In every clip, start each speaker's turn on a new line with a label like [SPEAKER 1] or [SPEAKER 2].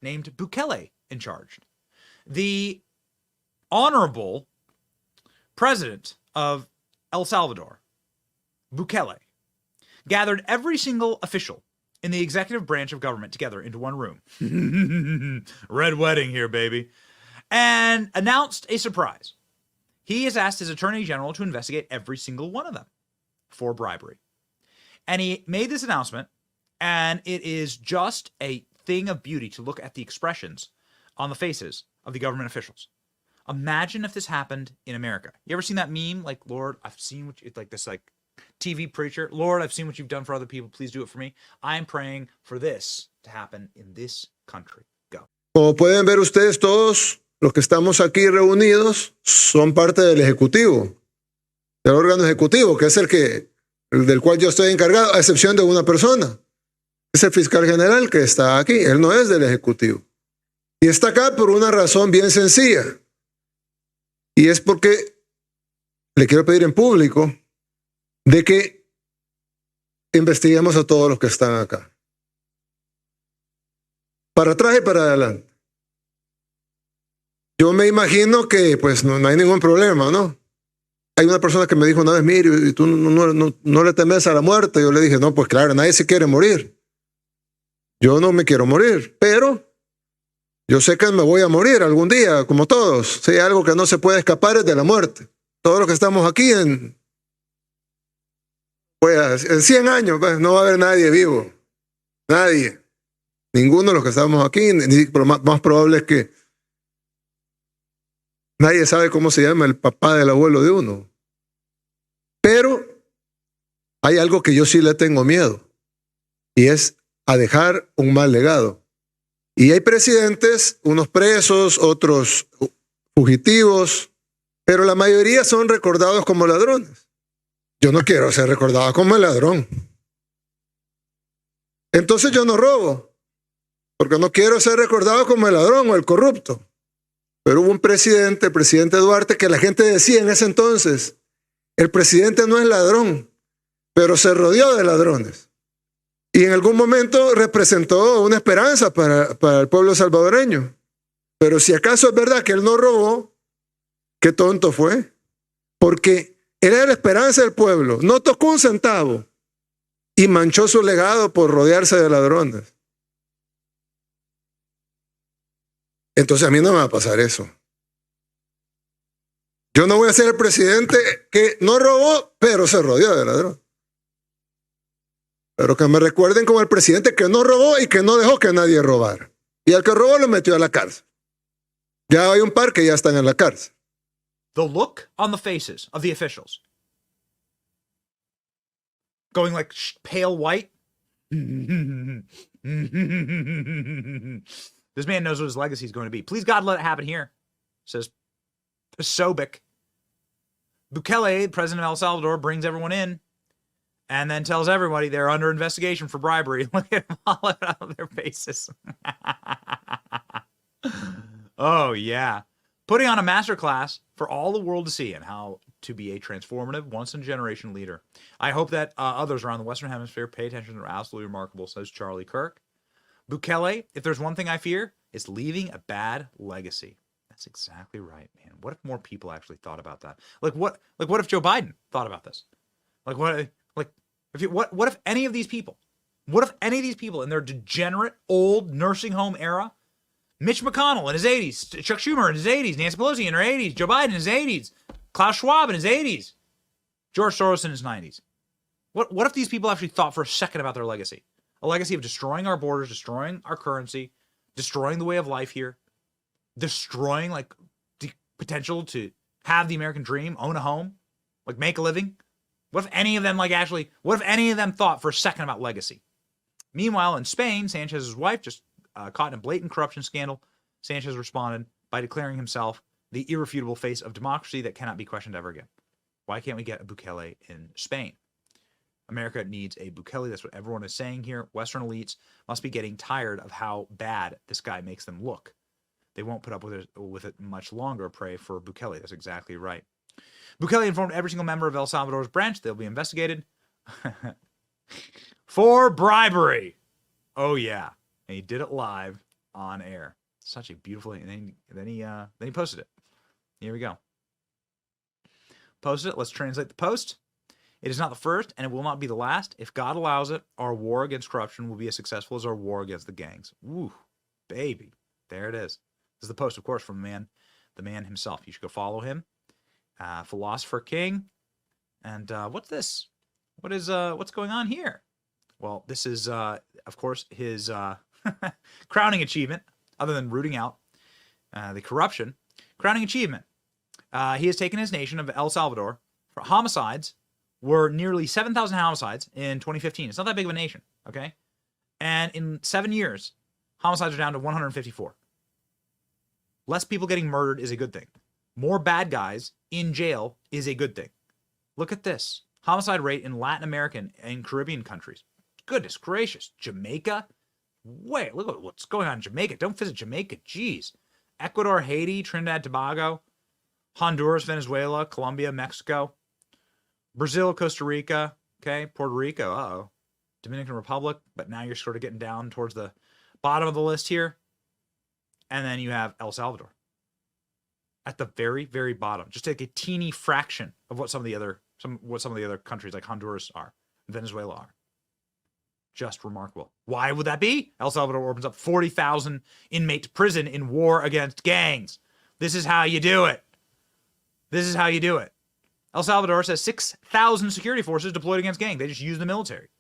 [SPEAKER 1] named Bukele in charge. The honorable president of El Salvador, Bukele, gathered every single official in the executive branch of government together into one room. Red wedding here, baby. And announced a surprise. He has asked his attorney general to investigate every single one of them for bribery. And he made this announcement, and it is just a thing of beauty to look at the expressions on the faces of the government officials. Imagine if this happened in America. You ever seen that meme? Like, Lord, I've seen what you, like this, like TV preacher. Lord, I've seen what you've done for other people. Please do it for me. I'm praying for this to happen in this country. Go.
[SPEAKER 2] Como pueden ver ustedes, todos los que estamos aquí reunidos son parte del Ejecutivo, del órgano ejecutivo, que es el del cual yo estoy encargado, a excepción de una persona. Es el fiscal general que está aquí. Él no es del Ejecutivo. Y está acá por una razón bien sencilla. Y es porque le quiero pedir en público de que investiguemos a todos los que están acá. Para atrás y para adelante. Yo me imagino que pues no hay ningún problema, ¿no? Hay una persona que me dijo una vez, mire, ¿y tú no le temes a la muerte? Yo le dije, no, pues claro, nadie se quiere morir. Yo no me quiero morir, pero yo sé que me voy a morir algún día, como todos. Si hay algo que no se puede escapar es de la muerte. Todos los que estamos aquí en 100 años, pues, no va a haber nadie vivo. Nadie. Ninguno de los que estamos aquí, lo más probable es que nadie sabe cómo se llama el papá del abuelo de uno. Pero hay algo que yo sí le tengo miedo, y es a dejar un mal legado. Y hay presidentes, unos presos, otros fugitivos, pero la mayoría son recordados como ladrones. Yo no quiero ser recordado como el ladrón. Entonces yo no robo, porque no quiero ser recordado como el ladrón o el corrupto. Pero hubo un presidente, el presidente Duarte, que la gente decía en ese entonces, el presidente no es ladrón, pero se rodeó de ladrones. Y en algún momento representó una esperanza para el pueblo salvadoreño. Pero si acaso es verdad que él no robó, qué tonto fue. Porque él era la esperanza del pueblo, no tocó un centavo y manchó su legado por rodearse de ladrones. Entonces a mí no me va a pasar eso. Yo no voy a ser el presidente que no robó, pero se rodeó de ladrones. Pero que me recuerden como el presidente que no robó y que no dejó que nadie robara. Y al que robó lo metió a la cárcel. Ya hay un par que ya están en la cárcel.
[SPEAKER 1] The look on the faces of the officials. Going like pale white. This man knows what his legacy is going to be. Please, God, let it happen here, says Posobiec. Bukele, president of El Salvador, brings everyone in and then tells everybody they're under investigation for bribery. Look at all of their faces. Oh, yeah. Putting on a masterclass for all the world to see and how to be a transformative, once-in-a-generation leader. I hope that others around the Western Hemisphere pay attention. They're absolutely remarkable, says Charlie Kirk. Bukele, if there's one thing I fear, it's leaving a bad legacy. That's exactly right, man. What if more people actually thought about that? Like what if Joe Biden thought about this? What if any of these people in their degenerate old nursing home era, Mitch McConnell in his 80s, Chuck Schumer in his 80s, Nancy Pelosi in her 80s, Joe Biden in his 80s, Klaus Schwab in his 80s, George Soros in his 90s. What if these people actually thought for a second about their legacy? A legacy of destroying our borders, destroying our currency, destroying the way of life here, destroying like the potential to have the American dream, own a home, like make a living. What if any of them thought for a second about legacy? Meanwhile, in Spain, Sanchez's wife just caught in a blatant corruption scandal. Sanchez responded by declaring himself the irrefutable face of democracy that cannot be questioned ever again. Why can't we get a Bukele in Spain? America needs a Bukele. That's what everyone is saying here. Western elites must be getting tired of how bad this guy makes them look. They won't put up with it much longer. Pray for Bukele. That's exactly right. Bukele informed every single member of El Salvador's branch they'll be investigated for bribery. Oh, yeah. And he did it live on air. Such a beautiful thing. And then he posted it. Here we go. Posted it. Let's translate the post. It is not the first, and it will not be the last. If God allows it, our war against corruption will be as successful as our war against the gangs. Woo, baby. There it is. This is the post, of course, from the man himself. You should go follow him. Philosopher King. And what's this? What's going on here? Well, this is, of course, his crowning achievement, other than rooting out the corruption. Crowning achievement. He has taken his nation of El Salvador for homicides. Were nearly 7,000 homicides in 2015. It's not that big of a nation, okay? And in 7 years, homicides are down to 154. Less people getting murdered is a good thing. More bad guys in jail is a good thing. Look at this. Homicide rate in Latin American and Caribbean countries. Goodness gracious. Jamaica? Wait, look at what's going on in Jamaica. Don't visit Jamaica. Jeez. Ecuador, Haiti, Trinidad, Tobago, Honduras, Venezuela, Colombia, Mexico, Brazil, Costa Rica, okay, Puerto Rico, uh-oh, Dominican Republic, but now you're sort of getting down towards the bottom of the list here. And then you have El Salvador at the very, very bottom. Just take a teeny fraction of what some of the other countries like Honduras are, Venezuela are. Just remarkable. Why would that be? El Salvador opens up 40,000 inmate prison in war against gangs. This is how you do it. This is how you do it. El Salvador says 6,000 security forces deployed against gangs. They just use the military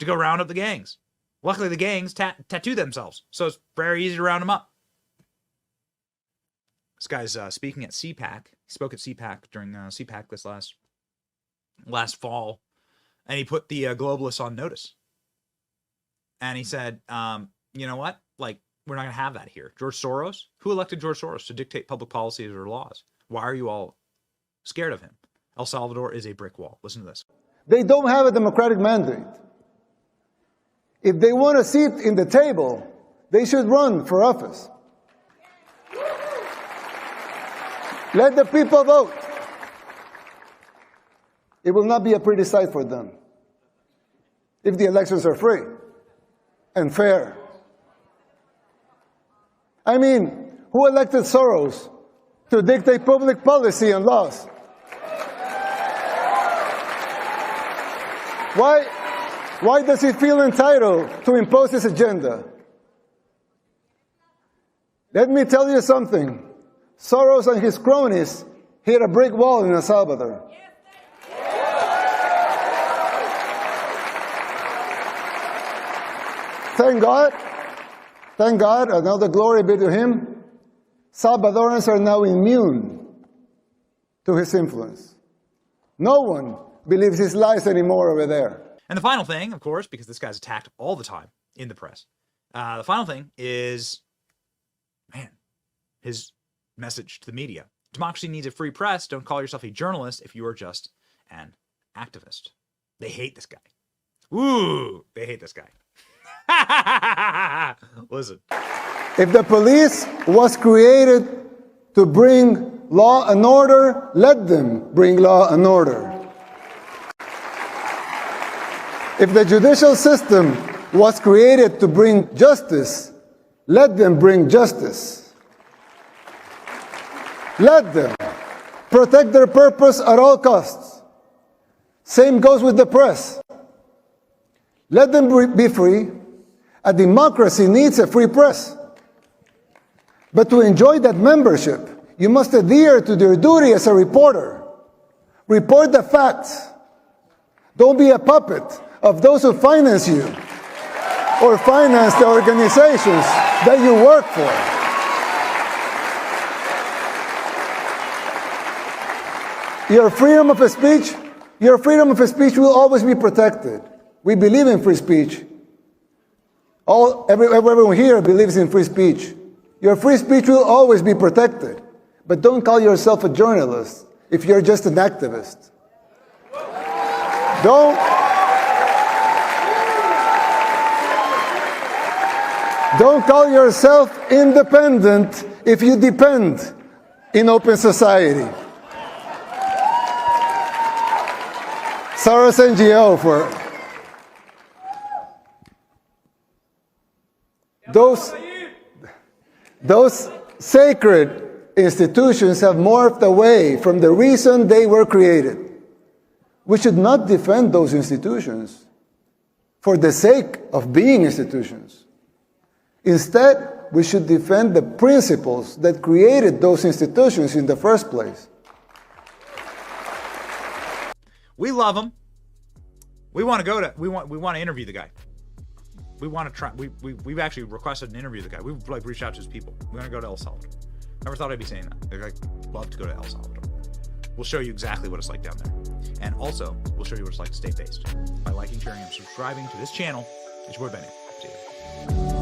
[SPEAKER 1] to go round up the gangs. Luckily, the gangs tattoo themselves, so it's very easy to round them up. This guy's speaking at CPAC. He spoke at CPAC during CPAC this last fall, and he put the globalists on notice. And he said, you know what? Like, we're not going to have that here. George Soros? Who elected George Soros to dictate public policies or laws? Why are you all scared of him? El Salvador is a brick wall. Listen to this.
[SPEAKER 2] They don't have a democratic mandate. If they want a seat in the table, they should run for office. Let the people vote. It will not be a pretty sight for them if the elections are free and fair. I mean, who elected Soros to dictate public policy and laws? Why does he feel entitled to impose his agenda? Let me tell you something. Soros and his cronies hit a brick wall in El Salvador. Thank God, and all the glory be to him, Salvadorans are now immune to his influence. No one believes his lies anymore over there.
[SPEAKER 1] And the final thing, of course, because this guy's attacked all the time in the press, the final thing is, man, his message to the media. Democracy needs a free press. Don't call yourself a journalist if you are just an activist. They hate this guy. Ooh, they hate this guy. Listen.
[SPEAKER 2] If the police was created to bring law and order, let them bring law and order. If the judicial system was created to bring justice, let them bring justice. Let them protect their purpose at all costs. Same goes with the press. Let them be free. A democracy needs a free press. But to enjoy that membership, you must adhere to your duty as a reporter. Report the facts. Don't be a puppet of those who finance you or finance the organizations that you work for. Your freedom of speech will always be protected. We believe in free speech. Everyone here believes in free speech. Your free speech will always be protected. But don't call yourself a journalist if you're just an activist. Don't call yourself independent if you depend in open society. Soros NGO for those Those sacred institutions have morphed away from the reason they were created. We should not defend those institutions for the sake of being institutions. Instead, we should defend the principles that created those institutions in the first place.
[SPEAKER 1] We love him. We want to go to. We want to interview the guy. We want to try. We've actually requested an interview with the guy. We've like reached out to his people. We're gonna go to El Salvador. Never thought I'd be saying that. I'd love to go to El Salvador. We'll show you exactly what it's like down there, and also we'll show you what it's like to stay based by liking, sharing, and subscribing to this channel. It's your boy Benny. See you.